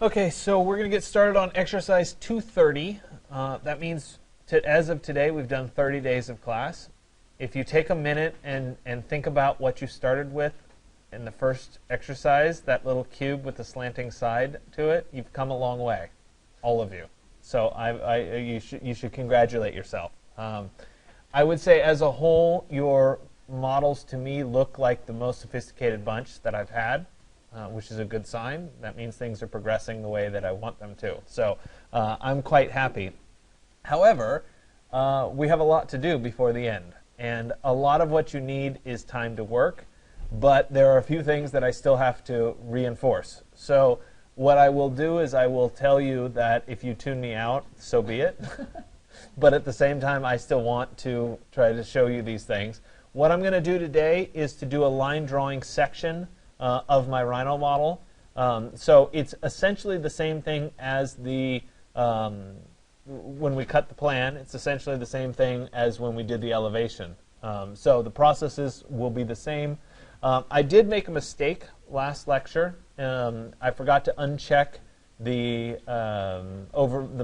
Okay, so we're going to get started on exercise 230. That means as of today, we've done 30 days of class. If you take a minute and think about what you started with in the first exercise, that little cube with the slanting side to it, you've come a long way, all of you. So you should congratulate yourself. I would say as a whole, your models to me look like the most sophisticated bunch that I've had. Which is a good sign. That means things are progressing the way that I want them to. So I'm quite happy. However, we have a lot to do before the end. And a lot of what you need is time to work. But there are a few things that I still have to reinforce. So what I will do is I will tell you that if you tune me out, so be it. But at the same time, I still want to try to show you these things. What I'm going to do today is to do a line drawing section of my Rhino model. So it's essentially the same thing as the when we cut the plan. It's essentially the same thing as when we did the elevation. So the processes will be the same. I did make a mistake last lecture. I forgot to uncheck the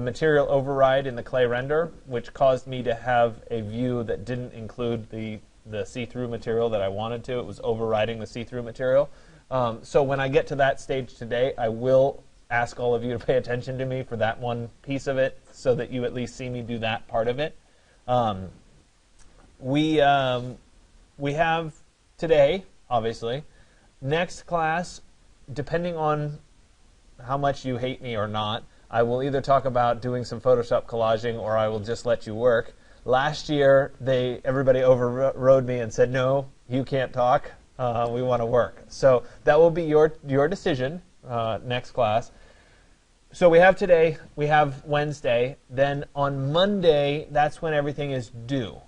material override in the clay render, which caused me to have a view that didn't include the cThru material that I wanted to. It was overriding the cThru material. So when I get to that stage today, I will ask all of you to pay attention to me for that one piece of it so that you at least see me do that part of it. We have today, obviously. Next class, depending on how much you hate me or not, I will either talk about doing some Photoshop collaging or I will just let you work. Last year, everybody overrode me and said, no, you can't talk. We want to work. So that will be your decision next class. So we have today, we have Wednesday. Then on Monday, that's when everything is due.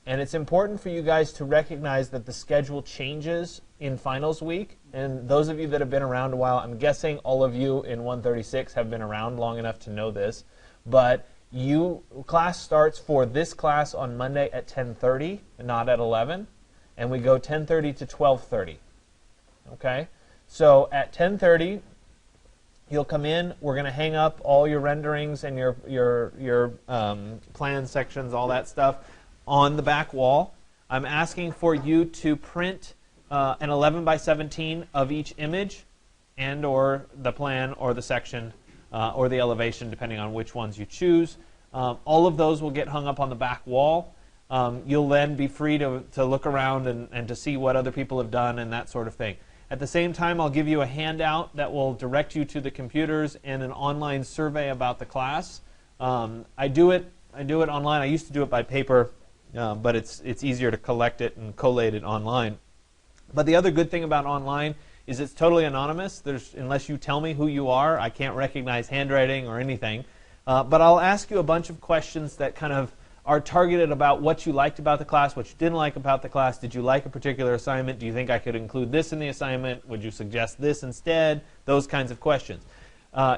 And it's important for you guys to recognize that the schedule changes in finals week. And those of you that have been around a while, I'm guessing all of you in 136 have been around long enough to know this. But class starts for this class on Monday at 10:30, not at 11, and we go 10:30 to 12:30. Okay, so at 10:30, you'll come in. We're going to hang up all your renderings and your plan sections, all that stuff, on the back wall. I'm asking for you to print an 11 by 17 of each image, and or the plan or the section. Or the elevation, depending on which ones you choose. All of those will get hung up on the back wall. You'll then be free to look around and to see what other people have done and that sort of thing. At the same time, I'll give you a handout that will direct you to the computers and an online survey about the class. I do it online. I used to do it by paper, but it's easier to collect it and collate it online. But the other good thing about online is it's totally anonymous. Unless you tell me who you are, I can't recognize handwriting or anything. But I'll ask you a bunch of questions that kind of are targeted about what you liked about the class, what you didn't like about the class. Did you like a particular assignment? Do you think I could include this in the assignment? Would you suggest this instead? Those kinds of questions.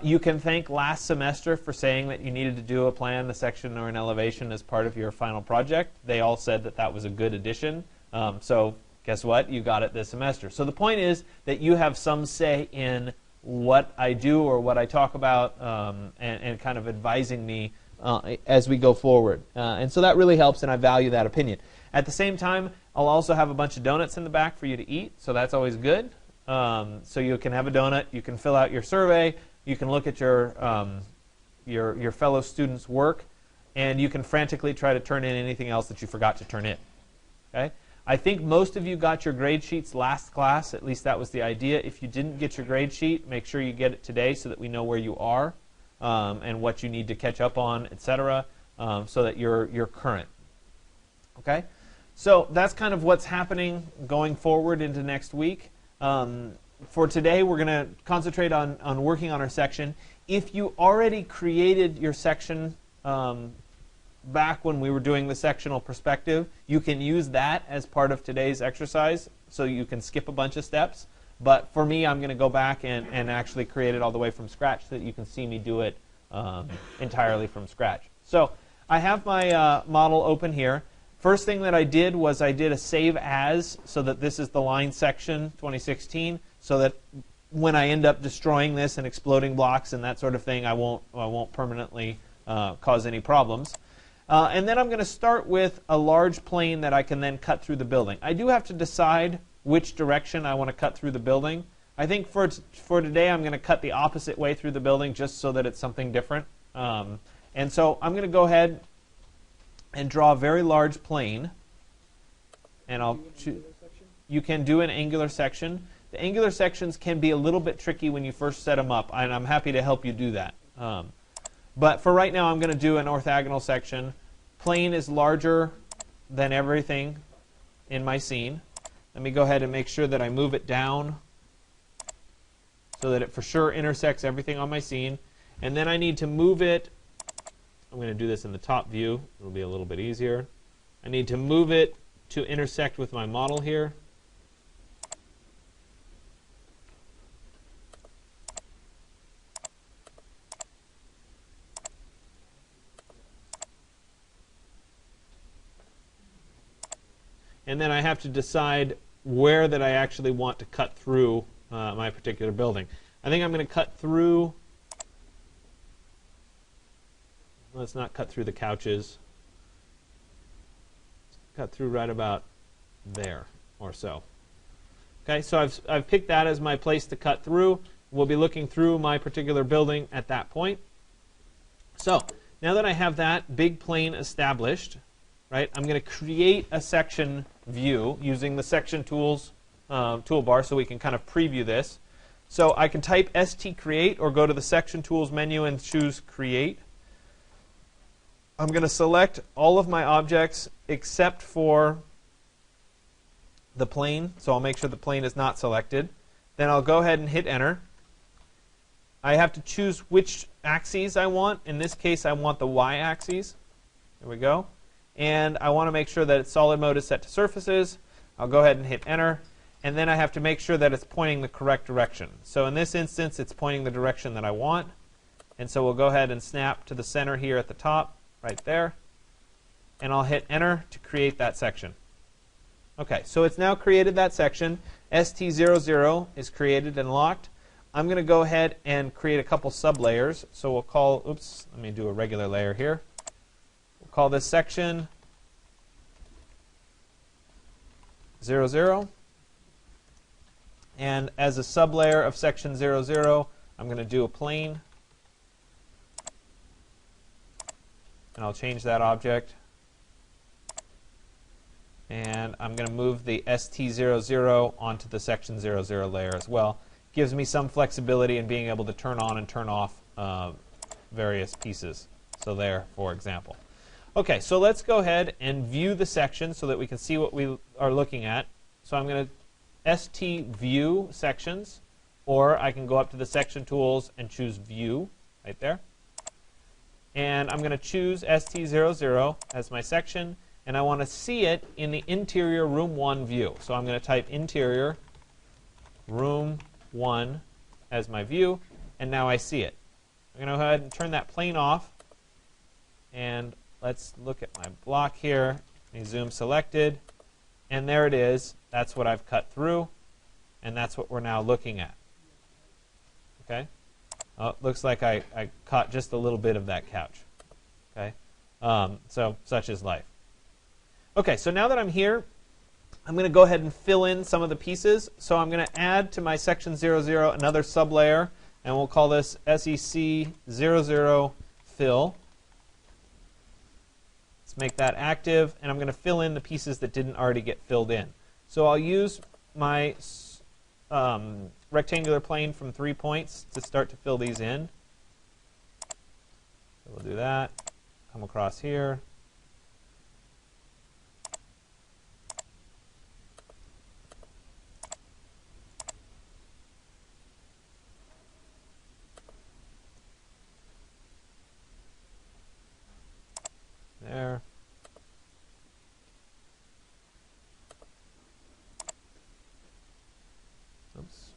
You can thank last semester for saying that you needed to do a plan, a section, or an elevation as part of your final project. They all said that that was a good addition. So guess what? You got it this semester. So the point is that you have some say in what I do or what I talk about and kind of advising me as we go forward. And so that really helps, and I value that opinion. At the same time, I'll also have a bunch of donuts in the back for you to eat, so that's always good. So you can have a donut, you can fill out your survey, you can look at your fellow students' work, and you can frantically try to turn in anything else that you forgot to turn in. Okay? I think most of you got your grade sheets last class. At least that was the idea. If you didn't get your grade sheet, make sure you get it today so that we know where you are and what you need to catch up on, etc., so that you're current. Okay? So that's kind of what's happening going forward into next week. For today, we're going to concentrate on working on our section. If you already created your section back when we were doing the sectional perspective, you can use that as part of today's exercise, so you can skip a bunch of steps. But for me, I'm going to go back and actually create it all the way from scratch so that you can see me do it entirely from scratch. So I have my model open here. First thing that I did was I did a save as, so that this is the line section 2016, so that when I end up destroying this and exploding blocks and that sort of thing, I won't permanently cause any problems. And then I'm going to start with a large plane that I can then cut through the building. I do have to decide which direction I want to cut through the building. I think for today I'm going to cut the opposite way through the building just so that it's something different. And so I'm going to go ahead and draw a very large plane. And I'll choose. You can do an angular section. The angular sections can be a little bit tricky when you first set them up, and I'm happy to help you do that. But for right now, I'm going to do an orthogonal section. Plane is larger than everything in my scene. Let me go ahead and make sure that I move it down so that it for sure intersects everything on my scene. And then I need to move it. I'm going to do this in the top view. It'll be a little bit easier. I need to move it to intersect with my model here. And then I have to decide where that I actually want to cut through my particular building. I think I'm going to cut through. Let's not cut through the couches. Cut through right about there or so. Okay, so I've picked that as my place to cut through. We'll be looking through my particular building at that point. So now that I have that big plane established, right, I'm going to create a section view using the section tools toolbar so we can kind of preview this. So I can type cThru or go to the section tools menu and choose create. I'm going to select all of my objects except for the plane. So I'll make sure the plane is not selected. Then I'll go ahead and hit enter. I have to choose which axes I want. In this case, I want the y-axis. There we go. And I want to make sure that its solid mode is set to surfaces. I'll go ahead and hit enter. And then I have to make sure that it's pointing the correct direction. So in this instance, it's pointing the direction that I want. And so we'll go ahead and snap to the center here at the top, right there. And I'll hit enter to create that section. OK, so it's now created that section. cThru is created and locked. I'm going to go ahead and create a couple sublayers. So we'll call, oops, let me do a regular layer here. We'll call this section 00. And as a sublayer of section 00, I'm going to do a plane. And I'll change that object. And I'm going to move the cThru onto the section 00 layer as well. Gives me some flexibility in being able to turn on and turn off various pieces. So there, for example. OK, so let's go ahead and view the section so that we can see what we are looking at. So I'm going to view sections, or I can go up to the section tools and choose view right there. And I'm going to choose cThru as my section, and I want to see it in the interior room 1 view. So I'm going to type interior room 1 as my view, and now I see it. I'm going to go ahead and turn that plane off, and let's look at my block here. Let me zoom selected, and there it is. That's what I've cut through, and that's what we're now looking at. Okay? It looks like I caught just a little bit of that couch. Okay? So such is life. Okay, so now that I'm here, I'm going to go ahead and fill in some of the pieces. So I'm going to add to my section 00 another sublayer, and we'll call this SEC00 fill. Let's make that active, and I'm going to fill in the pieces that didn't already get filled in. So I'll use my rectangular plane from 3 points to start to fill these in. So we'll do that. Come across here. There. Oops.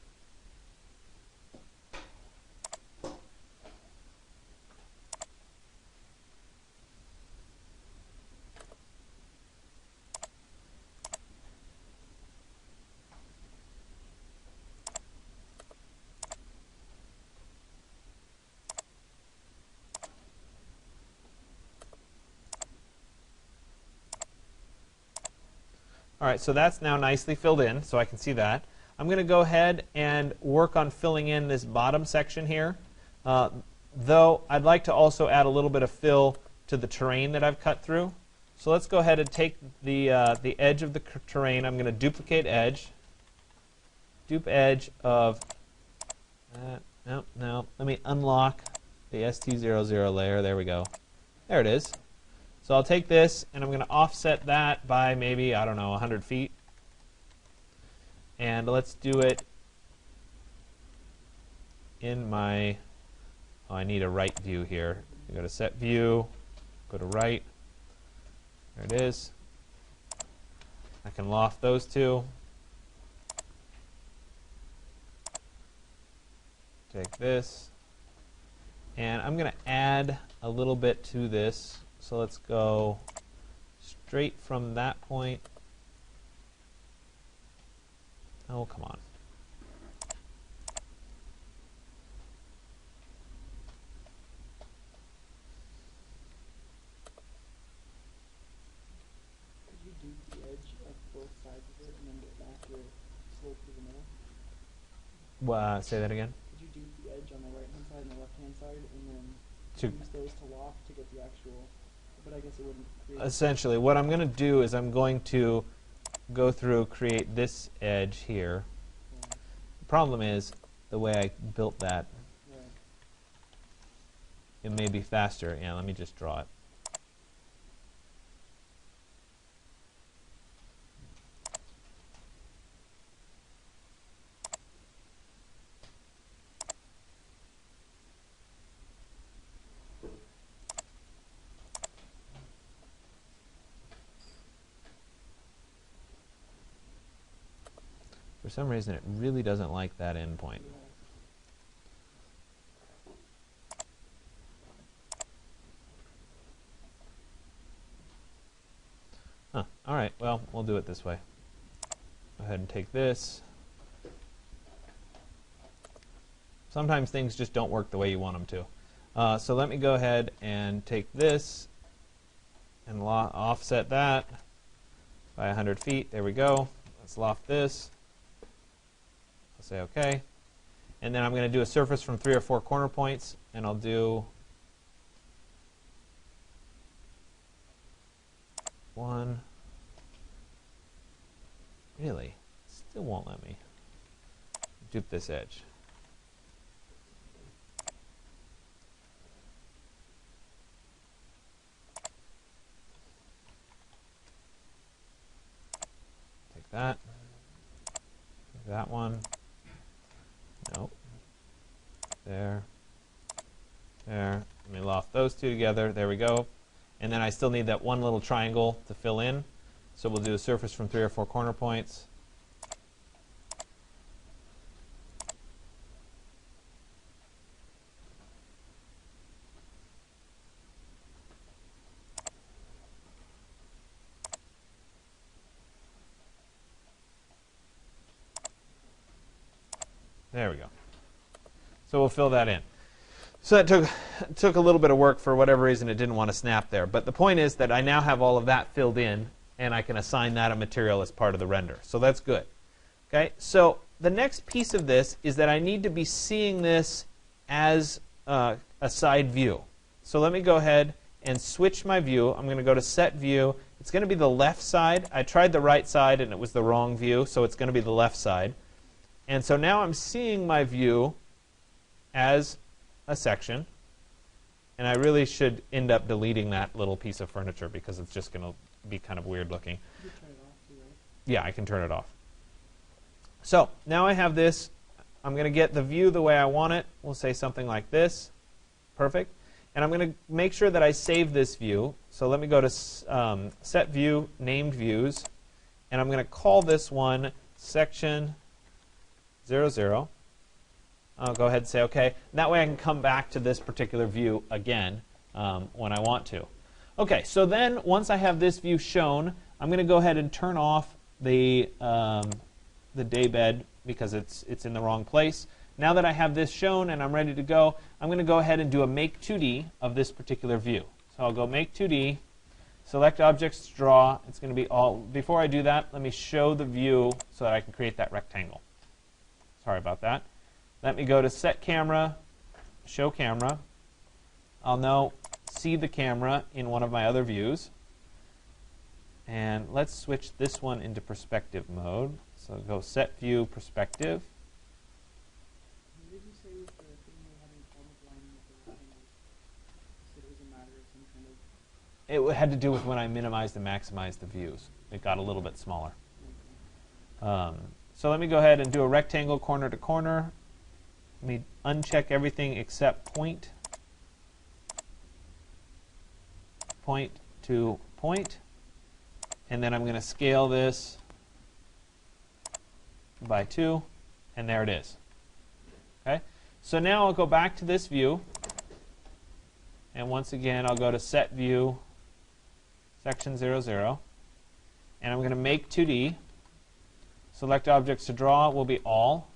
All right, so that's now nicely filled in, so I can see that. I'm going to go ahead and work on filling in this bottom section here, though I'd like to also add a little bit of fill to the terrain that I've cut through. So let's go ahead and take the edge of the terrain. I'm going to duplicate edge. Dupe edge of that. No. Let me unlock the ST00 layer. There we go. There it is. So I'll take this, and I'm going to offset that by maybe, I don't know, 100 feet. And let's do it in my, oh, I need a right view here. I go to set view, go to right. There it is. I can loft those two. Take this. And I'm going to add a little bit to this. So let's go straight from that point. Oh, come on. Could you do the edge of both sides of it and then get back your slope to the middle? Say that again? Could you do the edge on the right-hand side and the left-hand side and then use those to loft to get the actual, but I guess it wouldn't create... Essentially, what I'm going to do is I'm going to go through, create this edge here. Yeah. The problem is, the way I built that, Yeah. it may be faster. Yeah, let me just draw it. For some reason, it really doesn't like that endpoint. Huh. All right, well, we'll do it this way. Go ahead and take this. Sometimes things just don't work the way you want them to. So let me go ahead and take this and offset that by 100 feet. There we go. Let's loft this. I'll say OK. And then I'm going to do a surface from 3 or 4 corner points, and I'll do 1. Really? Still won't let me dupe this edge. Take that. Take that one. Nope. There. There. Let me loft those two together. There we go. And then I still need that one little triangle to fill in. So we'll do a surface from 3 or 4 corner points. There we go. So we'll fill that in. So that took a little bit of work. For whatever reason, it didn't want to snap there. But the point is that I now have all of that filled in, and I can assign that a material as part of the render. So that's good. Okay. So the next piece of this is that I need to be seeing this as a side view. So let me go ahead and switch my view. I'm going to go to Set View. It's going to be the left side. I tried the right side, and it was the wrong view, so it's going to be the left side. And so now I'm seeing my view as a section. And I really should end up deleting that little piece of furniture because it's just going to be kind of weird looking. You turn it off too, right? Yeah, I can turn it off. So now I have this. I'm going to get the view the way I want it. We'll say something like this. Perfect. And I'm going to make sure that I save this view. So let me go to Set View, Named Views. And I'm going to call this one Section 00. I'll go ahead and say OK. And that way I can come back to this particular view again when I want to. OK, so then once I have this view shown, I'm going to go ahead and turn off the daybed because it's in the wrong place. Now that I have this shown and I'm ready to go, I'm going to go ahead and do a Make 2D of this particular view. So I'll go Make 2D, Select objects to draw. It's going to be all. Before I do that, let me show the view so that I can create that rectangle. Sorry about that. Let me go to Set Camera, Show Camera. I'll now see the camera in one of my other views. And let's switch this one into perspective mode. So go Set View, Perspective. What did you say with the thing you had in form of lining with the rectangle? You said it was a matter of some kind of... It had to do with when I minimized and maximized the views. It got a little bit smaller. So let me go ahead and do a rectangle corner to corner. Let me uncheck everything except point. Point to point. And then I'm going to scale this by 2. And there it is. Okay? So now I'll go back to this view. And once again, I'll go to Set View, Section 0, 0. And I'm going to make 2D. Select Objects to Draw will be All.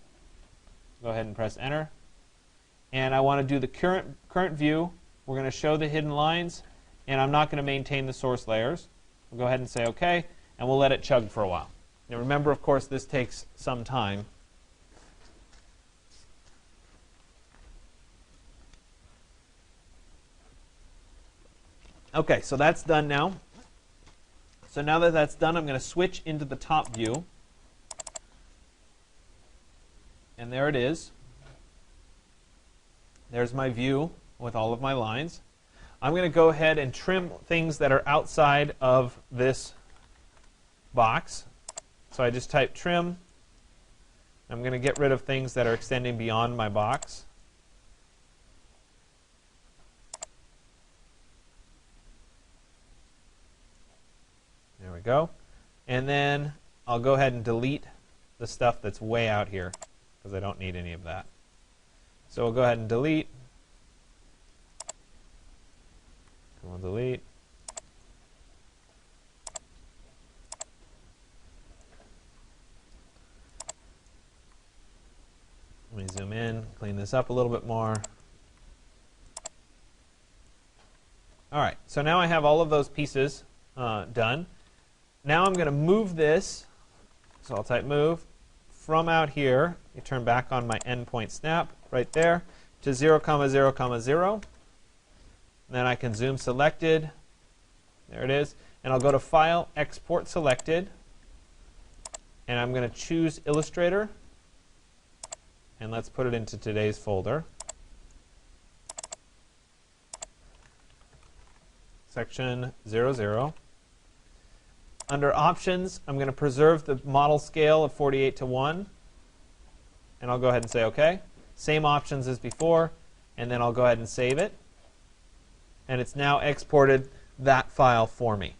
Go ahead and press Enter. And I want to do the current view. We're going to show the hidden lines. And I'm not going to maintain the source layers. We'll go ahead and say OK. And we'll let it chug for a while. Now remember, of course, this takes some time. OK, so that's done now. So now that that's done, I'm going to switch into the top view. And there it is. There's my view with all of my lines. I'm going to go ahead and trim things that are outside of this box. So I just type trim. I'm going to get rid of things that are extending beyond my box. There we go. And then I'll go ahead and delete the stuff that's way out here, because I don't need any of that. So we'll go ahead and delete. We'll delete. Let me zoom in, clean this up a little bit more. All right, so now I have all of those pieces done. Now I'm going to move this. So I'll type move from out here. You turn back on my endpoint snap right there to 0, 0, 0. Then I can zoom selected. There it is. And I'll go to File, Export Selected. And I'm going to choose Illustrator. And let's put it into today's folder. Section 0, 0. Under Options, I'm going to preserve the model scale of 48 to 1. And I'll go ahead and say OK. Same options as before. And then I'll go ahead and save it. And it's now exported that file for me.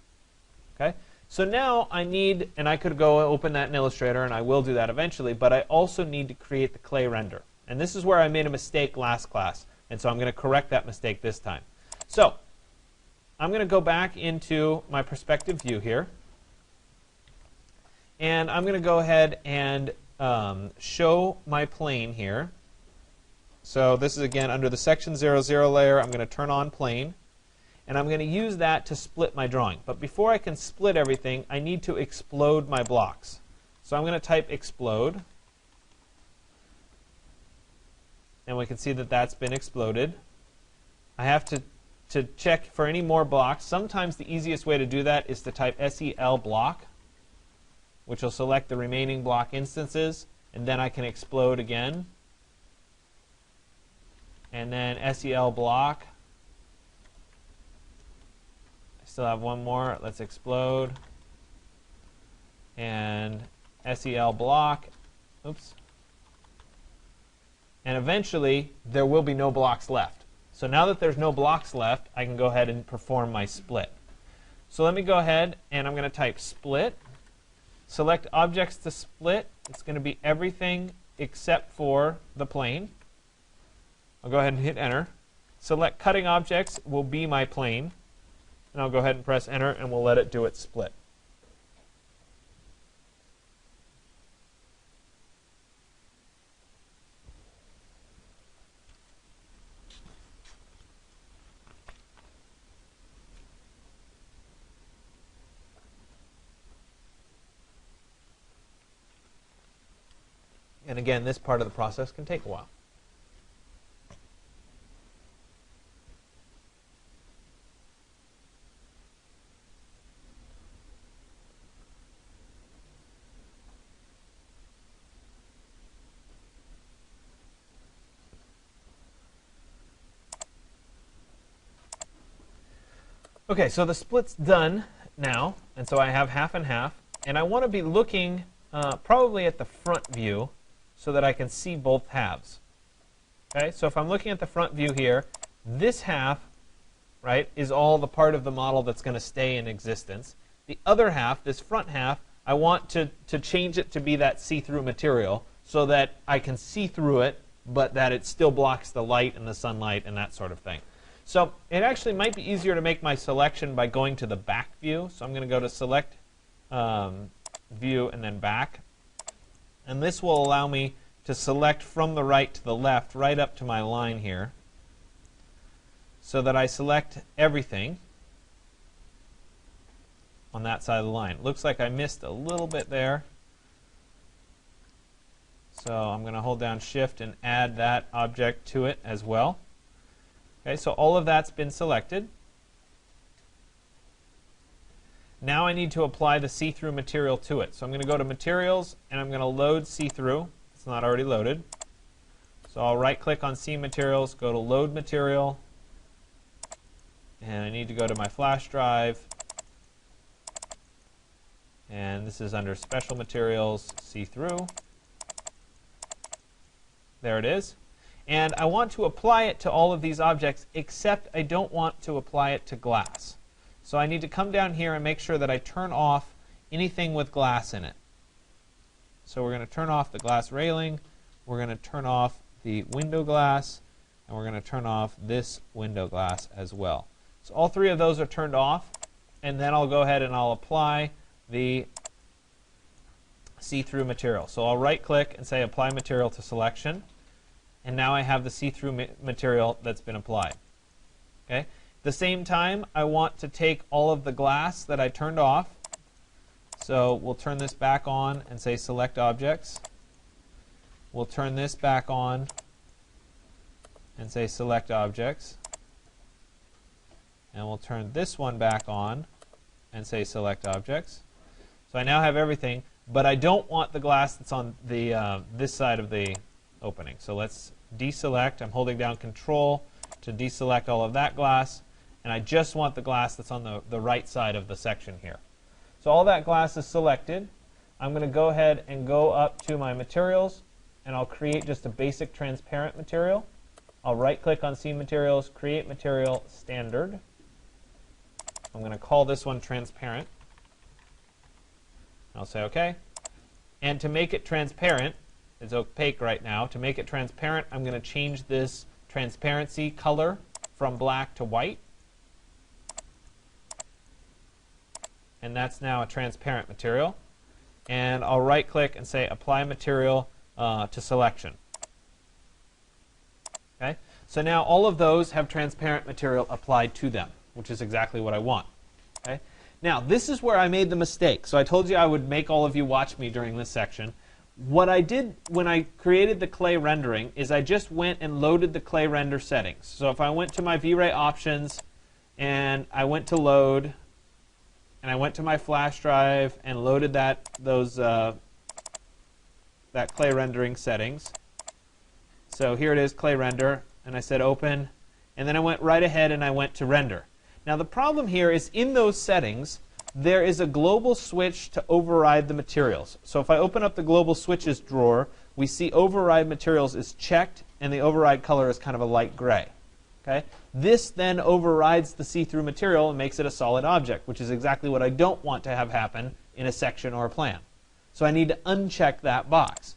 Okay? So now I need, and I could go open that in Illustrator, and I will do that eventually, but I also need to create the clay render. And this is where I made a mistake last class. And so I'm going to correct that mistake this time. So I'm going to go back into my perspective view here. And I'm going to go ahead and show my plane here. So this is, again, under the Section 0, 0 layer. I'm going to turn on plane. And I'm going to use that to split my drawing. But before I can split everything, I need to explode my blocks. So I'm going to type explode. And we can see that that's been exploded. I have to check for any more blocks. Sometimes the easiest way to do that is to type SEL block, which will select the remaining block instances. And then I can explode again. And then SEL block. Still have one more. Let's explode. And SEL block. Oops. And eventually, there will be no blocks left. So now that there's no blocks left, I can go ahead and perform my split. So let me go ahead, and I'm going to type split. Select objects to split. It's going to be everything except for the plane. I'll go ahead and hit enter. Select cutting objects will be my plane. And I'll go ahead and press enter, and we'll let it do its split. And again, this part of the process can take a while. Okay, so the split's done now, and so I have half and half, and I want to be looking probably at the front view so that I can see both halves. Okay, so if I'm looking at the front view here, this half, right, is all the part of the model that's going to stay in existence. The other half, this front half, I want to change it to be that see-through material so that I can see through it, but that it still blocks the light and the sunlight and that sort of thing. So it actually might be easier to make my selection by going to the back view. So I'm going to go to Select, View, and then Back. And this will allow me to select from the right to the left, right up to my line here, so that I select everything on that side of the line. It looks like I missed a little bit there. So I'm going to hold down Shift and add that object to it as well. Okay, so all of that's been selected. Now I need to apply the see-through material to it. So I'm going to go to Materials, and I'm going to load see-through. It's not already loaded. So I'll right-click on See Materials, go to Load Material, and I need to go to my flash drive. And this is under Special Materials, See-through. There it is. And I want to apply it to all of these objects, except I don't want to apply it to glass. So I need to come down here and make sure that I turn off anything with glass in it. So we're going to turn off the glass railing, we're going to turn off the window glass, and we're going to turn off this window glass as well. So all three of those are turned off, and then I'll go ahead and I'll apply the see-through material. So I'll right-click and say Apply Material to Selection. And now I have the see-through material that's been applied. Okay? At the same time, I want to take all of the glass that I turned off. So we'll turn this back on and say Select Objects. We'll turn this back on and say Select Objects. And we'll turn this one back on and say Select Objects. So I now have everything, but I don't want the glass that's on the this side of the opening. So let's deselect. I'm holding down Control to deselect all of that glass, and I just want the glass that's on the right side of the section here. So all that glass is selected. I'm going to go ahead and go up to my materials, and I'll create just a basic transparent material. I'll right-click on See Materials, Create Material, Standard. I'm going to call this one Transparent. I'll say OK. And to make it transparent, it's opaque right now. To make it transparent, I'm going to change this transparency color from black to white. And that's now a transparent material. And I'll right-click and say Apply Material to Selection. Okay? So now all of those have transparent material applied to them, which is exactly what I want. Okay? Now, this is where I made the mistake. So I told you I would make all of you watch me during this section. What I did when I created the clay rendering is I just went and loaded the clay render settings. So if I went to my V-Ray options and I went to load and I went to my flash drive and loaded that clay rendering settings. So here it is, clay render, and I said open, and then I went right ahead and I went to render. Now the problem here is in those settings there is a global switch to override the materials. So if I open up the global switches drawer, we see override materials is checked, and the override color is kind of a light gray. Okay? This then overrides the see-through material and makes it a solid object, which is exactly what I don't want to have happen in a section or a plan. So I need to uncheck that box.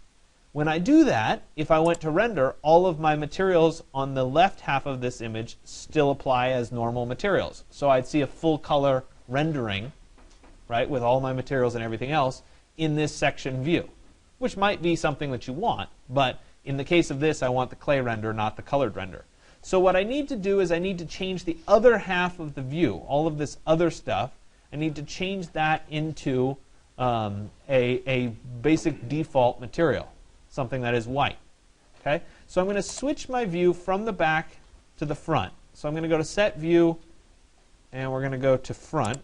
When I do that, if I went to render, all of my materials on the left half of this image still apply as normal materials. So I'd see a full color rendering, right, with all my materials and everything else in this section view, which might be something that you want, but in the case of this, I want the clay render, not the colored render. So what I need to do is I need to change the other half of the view, all of this other stuff. I need to change that into a basic default material. something that is white. Okay? So I'm going to switch my view from the back to the front. So I'm going to go to Set View, and we're going to go to Front.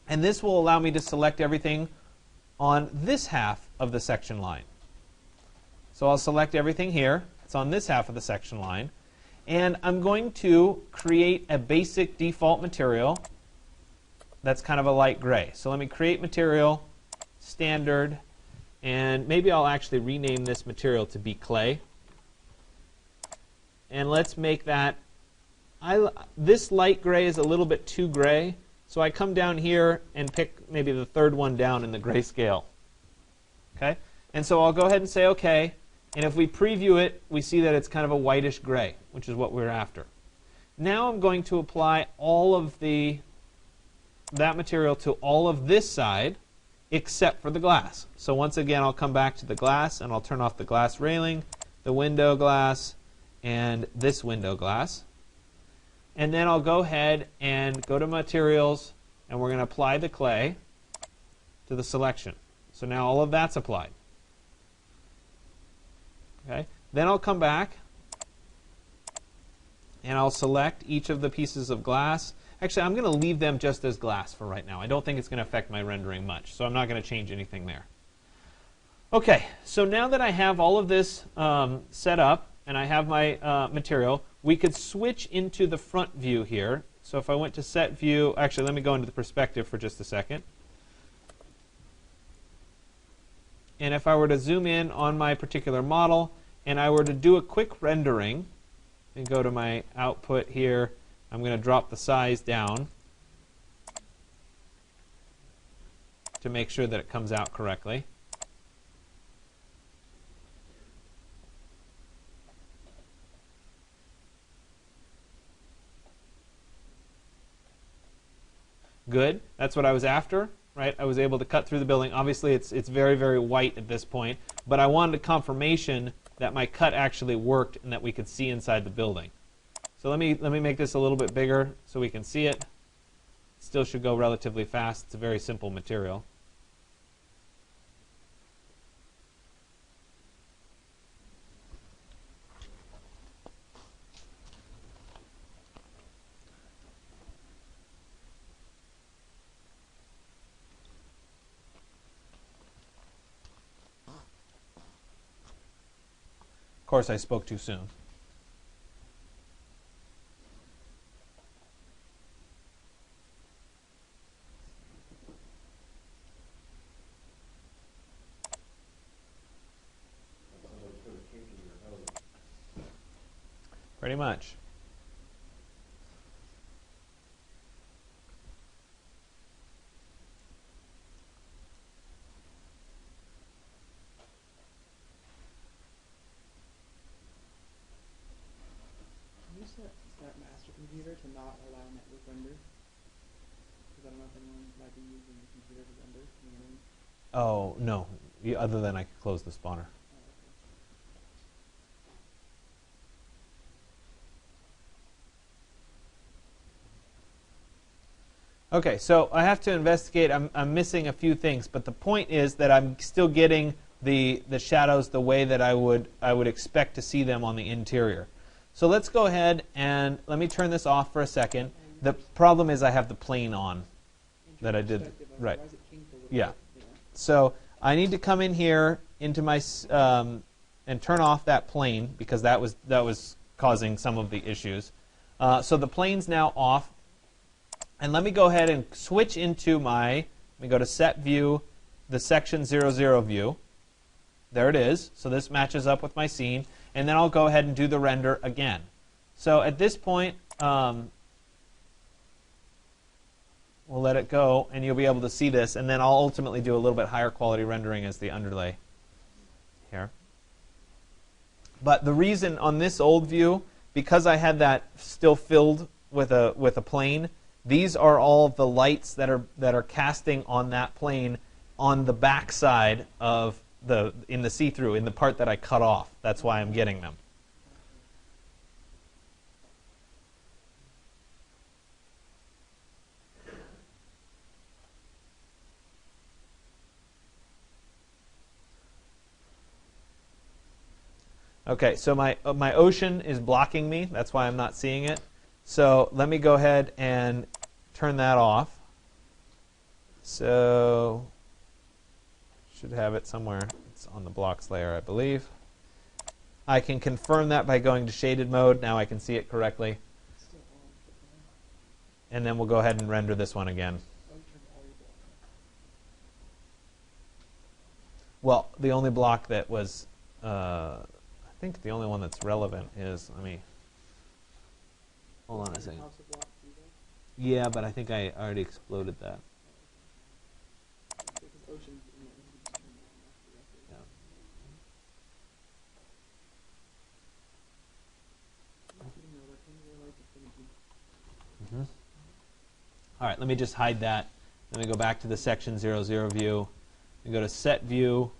And this will allow me to select everything on this half of the section line. So I'll select everything here. It's on this half of the section line. And I'm going to create a basic default material that's kind of a light gray. So let me create material, standard, and maybe I'll actually rename this material to be clay. And let's make that, this light gray is a little bit too gray, so I come down here and pick maybe the third one down in the grayscale. Okay? And so I'll go ahead and say OK. And if we preview it, we see that it's kind of a whitish gray, which is what we're after. Now I'm going to apply all of that material to all of this side, except for the glass. So once again, I'll come back to the glass, and I'll turn off the glass railing, the window glass, and this window glass. And then I'll go ahead and go to Materials, and we're going to apply the clay to the selection. So now all of that's applied. Okay. Then I'll come back, and I'll select each of the pieces of glass. Actually, I'm going to leave them just as glass for right now. I don't think it's going to affect my rendering much, so I'm not going to change anything there. OK, so now that I have all of this set up, and I have my material, we could switch into the front view here. So if I went to Set View, actually, let me go into the perspective for just a second. And if I were to zoom in on my particular model, and I were to do a quick rendering, and go to my output here, I'm going to drop the size down to make sure that it comes out correctly. Good. That's what I was after, right? I was able to cut through the building. Obviously, it's very, very white at this point, but I wanted a confirmation that my cut actually worked and that we could see inside the building. So let me make this a little bit bigger so we can see it. Still should go relatively fast. It's a very simple material. Of course, I spoke too soon. Pretty much. Can you set that master computer to not allow network render? Because I don't know if anyone might be using the computer to render. You know what I mean? Oh, no. Other than I could close the spawner. Okay, so I have to investigate. I'm missing a few things, but the point is that I'm still getting the shadows the way that I would expect to see them on the interior. So let's go ahead and let me turn this off for a second. The problem is I have the plane on that I did. Right. Yeah. So I need to come in here into my and turn off that plane because that was causing some of the issues. So the plane's now off. And let me go ahead and switch into let me go to Set View, the Section 00 view. There it is. So this matches up with my scene. And then I'll go ahead and do the render again. So at this point, we'll let it go, and you'll be able to see this. And then I'll ultimately do a little bit higher quality rendering as the underlay here. But the reason on this old view, because I had that still filled with a plane, these are all the lights that are casting on that plane on the back side of in the see-through, in the part that I cut off. That's why I'm getting them. Okay, so my ocean is blocking me. That's why I'm not seeing it. So let me go ahead and turn that off. So should have it somewhere. It's on the blocks layer, I believe. I can confirm that by going to shaded mode. Now I can see it correctly. And then we'll go ahead and render this one again. Well, the only block that was, I think the only one that's relevant is, let me, hold on a second. Yeah, but I think I already exploded that. Yeah. Mm-hmm. All right, let me just hide that. Let me go back to the section 00 view. We go to set view,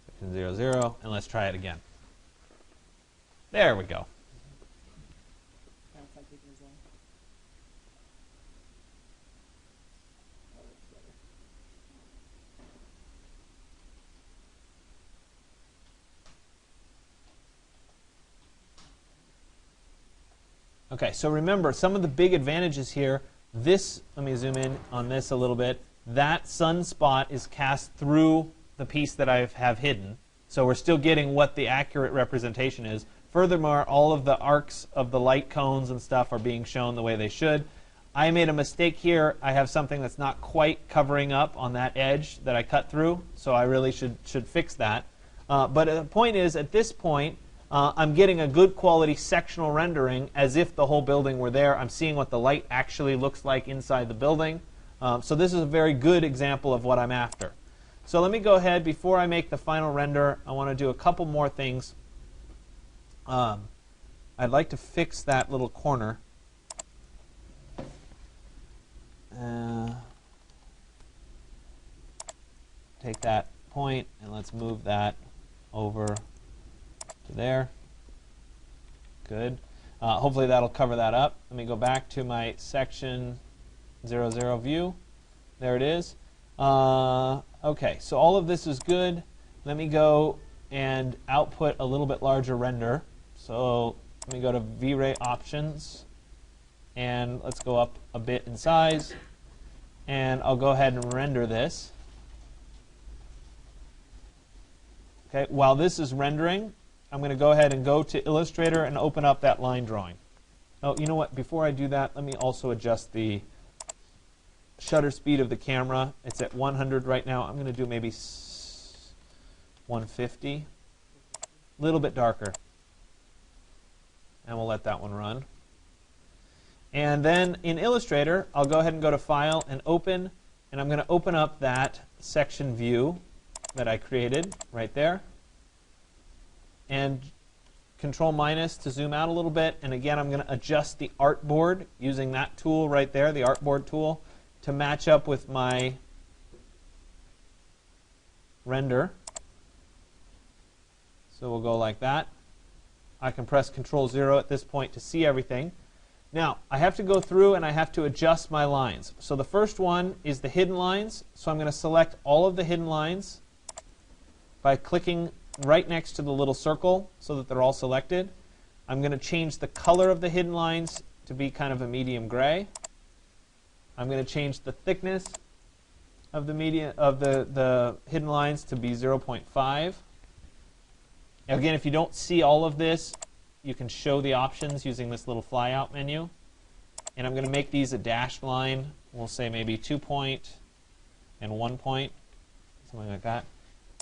section 00, and let's try it again. There we go. Okay, so remember, some of the big advantages here, this, let me zoom in on this a little bit, that sunspot is cast through the piece that I have hidden. So we're still getting what the accurate representation is. Furthermore, all of the arcs of the light cones and stuff are being shown the way they should. I made a mistake here. I have something that's not quite covering up on that edge that I cut through, so I really should fix that. But the point is, at this point, I'm getting a good quality sectional rendering as if the whole building were there. I'm seeing what the light actually looks like inside the building. So this is a very good example of what I'm after. So let me go ahead, before I make the final render, I want to do a couple more things. I'd like to fix that little corner. Take that point and let's move that over to there. Good. Hopefully that'll cover that up. Let me go back to my section 00 view. There it is. Okay, so all of this is good. Let me go and output a little bit larger render. So let me go to V-Ray options, and let's go up a bit in size, and I'll go ahead and render this. Okay, while this is rendering, I'm going to go ahead and go to Illustrator and open up that line drawing. Oh, you know what? Before I do that, let me also adjust the shutter speed of the camera. It's at 100 right now. I'm going to do maybe 150. A little bit darker. And we'll let that one run. And then in Illustrator, I'll go ahead and go to File and Open. And I'm going to open up that section view that I created right there. And Control minus to zoom out a little bit. And again, I'm going to adjust the artboard using that tool right there, the artboard tool, to match up with my render. So we'll go like that. I can press Control 0 at this point to see everything. Now, I have to go through and I have to adjust my lines. So the first one is the hidden lines. So I'm going to select all of the hidden lines by clicking right next to the little circle so that they're all selected. I'm going to change the color of the hidden lines to be kind of a medium gray. I'm going to change the thickness of the hidden lines to be 0.5. Again, if you don't see all of this, you can show the options using this little flyout menu. And I'm going to make these a dashed line. We'll say maybe 2 point and 1 point, something like that.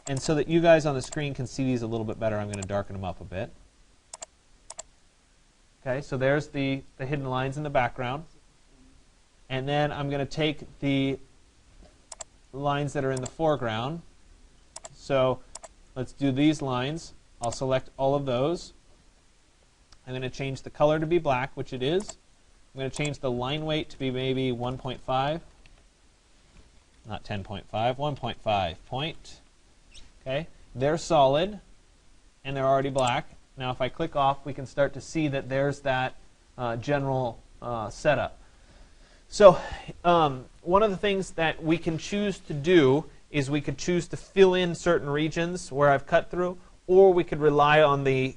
And so that you guys on the screen can see these a little bit better, I'm going to darken them up a bit. Okay, so there's the hidden lines in the background. And then I'm going to take the lines that are in the foreground. So let's do these lines. I'll select all of those. I'm going to change the color to be black, which it is. I'm going to change the line weight to be maybe 1.5. Not 10.5, 1.5 point. Okay, they're solid, and they're already black. Now if I click off, we can start to see that there's that general setup. So one of the things that we can choose to do is we could choose to fill in certain regions where I've cut through, or we could rely on the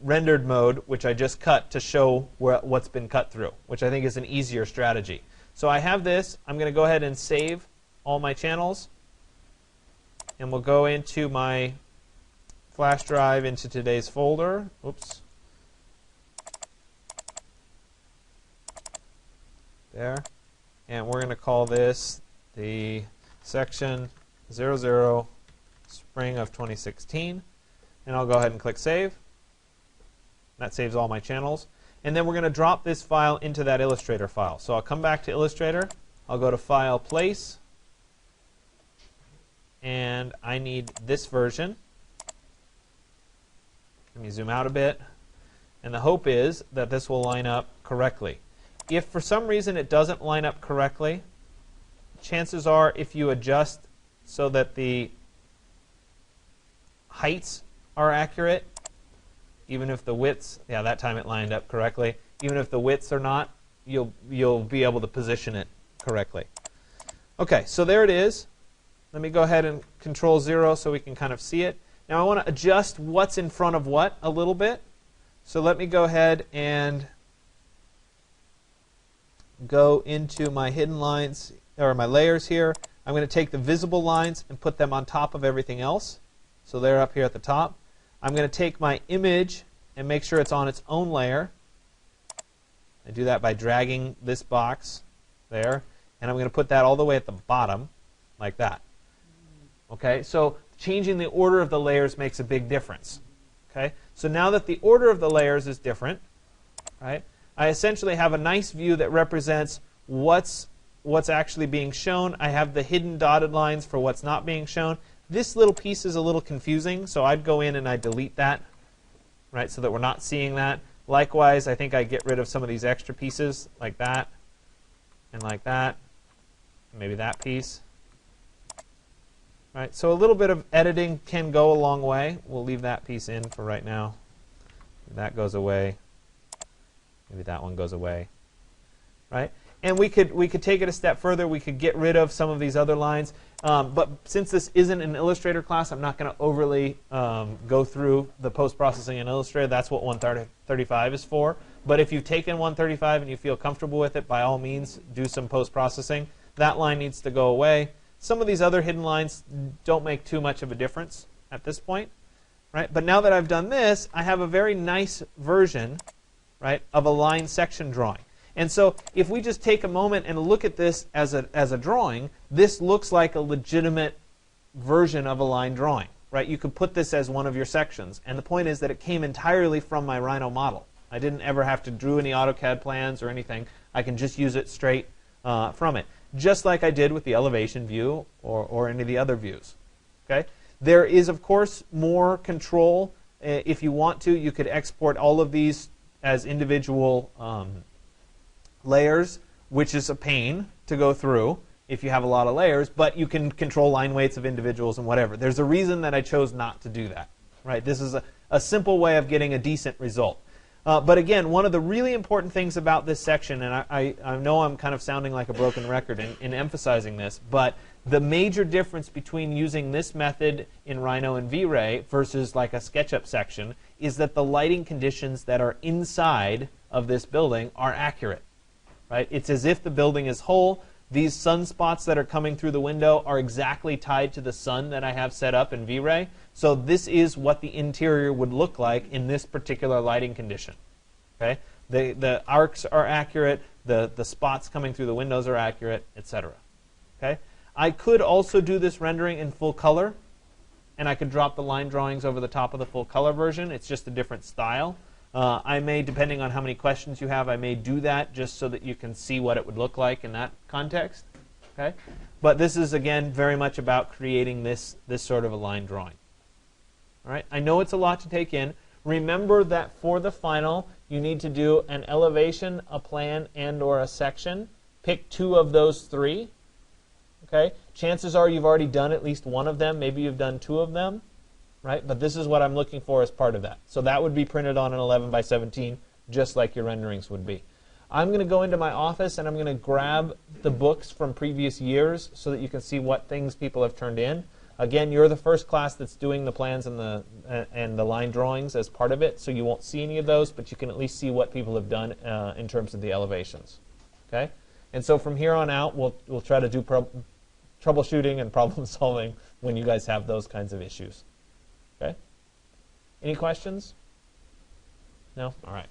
rendered mode, which I just cut to show what's been cut through, which I think is an easier strategy. So I have this. I'm going to go ahead and save all my channels. And we'll go into my flash drive into today's folder. Oops. There. And we're going to call this the section 00 spring of 2016. And I'll go ahead and click save. That saves all my channels. And then we're going to drop this file into that Illustrator file. So I'll come back to Illustrator. I'll go to File, Place. And I need this version. Let me zoom out a bit. And the hope is that this will line up correctly. If for some reason it doesn't line up correctly, chances are if you adjust so that the heights are accurate, even if the widths, yeah, that time it lined up correctly. Even if the widths are not, you'll be able to position it correctly. Okay, so there it is. Let me go ahead and Control 0 so we can kind of see it. Now I want to adjust what's in front of what a little bit. So let me go ahead and go into my hidden lines, or my layers here. I'm going to take the visible lines and put them on top of everything else. So they're up here at the top. I'm going to take my image and make sure it's on its own layer. I do that by dragging this box there. And I'm going to put that all the way at the bottom, like that. Okay, so changing the order of the layers makes a big difference. Okay, so now that the order of the layers is different, right, I essentially have a nice view that represents what's actually being shown. I have the hidden dotted lines for what's not being shown. This little piece is a little confusing, so I'd go in and I'd delete that, right, so that we're not seeing that. Likewise, I think I get rid of some of these extra pieces, like that, and like that, and maybe that piece. Right, so a little bit of editing can go a long way. We'll leave that piece in for right now. That goes away. Maybe that one goes away. Right? And we could take it a step further. We could get rid of some of these other lines. But since this isn't an Illustrator class, I'm not going to overly go through the post-processing in Illustrator. That's what 135 is for. But if you've taken 135 and you feel comfortable with it, by all means, do some post-processing. That line needs to go away. Some of these other hidden lines don't make too much of a difference at this point. Right? But now that I've done this, I have a very nice version, right, of a line section drawing. And so if we just take a moment and look at this as a drawing, this looks like a legitimate version of a line drawing. Right? You could put this as one of your sections. And the point is that it came entirely from my Rhino model. I didn't ever have to draw any AutoCAD plans or anything. I can just use it straight from it, just like I did with the elevation view or any of the other views. Okay? There is, of course, more control. If you want to, you could export all of these as individual layers, which is a pain to go through if you have a lot of layers, but you can control line weights of individuals and whatever. There's a reason that I chose not to do that. Right? This is a simple way of getting a decent result. But again, one of the really important things about this section, and I know I'm kind of sounding like a broken record in emphasizing this, but the major difference between using this method in Rhino and V-Ray versus like a SketchUp section is that the lighting conditions that are inside of this building are accurate. Right? It's as if the building is whole. These sunspots that are coming through the window are exactly tied to the sun that I have set up in V-Ray. So this is what the interior would look like in this particular lighting condition. Okay? The arcs are accurate, the spots coming through the windows are accurate, etc. Okay? I could also do this rendering in full color, and I could drop the line drawings over the top of the full color version. It's just a different style. I may, depending on how many questions you have, I may do that just so that you can see what it would look like in that context. Okay? But this is, again, very much about creating this sort of a line drawing. All right? I know it's a lot to take in. Remember that for the final, you need to do an elevation, a plan, and or a section. Pick two of those three. Okay? Chances are you've already done at least one of them. Maybe you've done two of them. Right? But this is what I'm looking for as part of that. So that would be printed on an 11 by 17, just like your renderings would be. I'm going to go into my office and I'm going to grab the books from previous years so that you can see what things people have turned in. Again, you're the first class that's doing the plans and the line drawings as part of it, so you won't see any of those, but you can at least see what people have done in terms of the elevations. Okay? And so from here on out, we'll try to do troubleshooting and problem solving when you guys have those kinds of issues. Okay? Any questions? No? All right.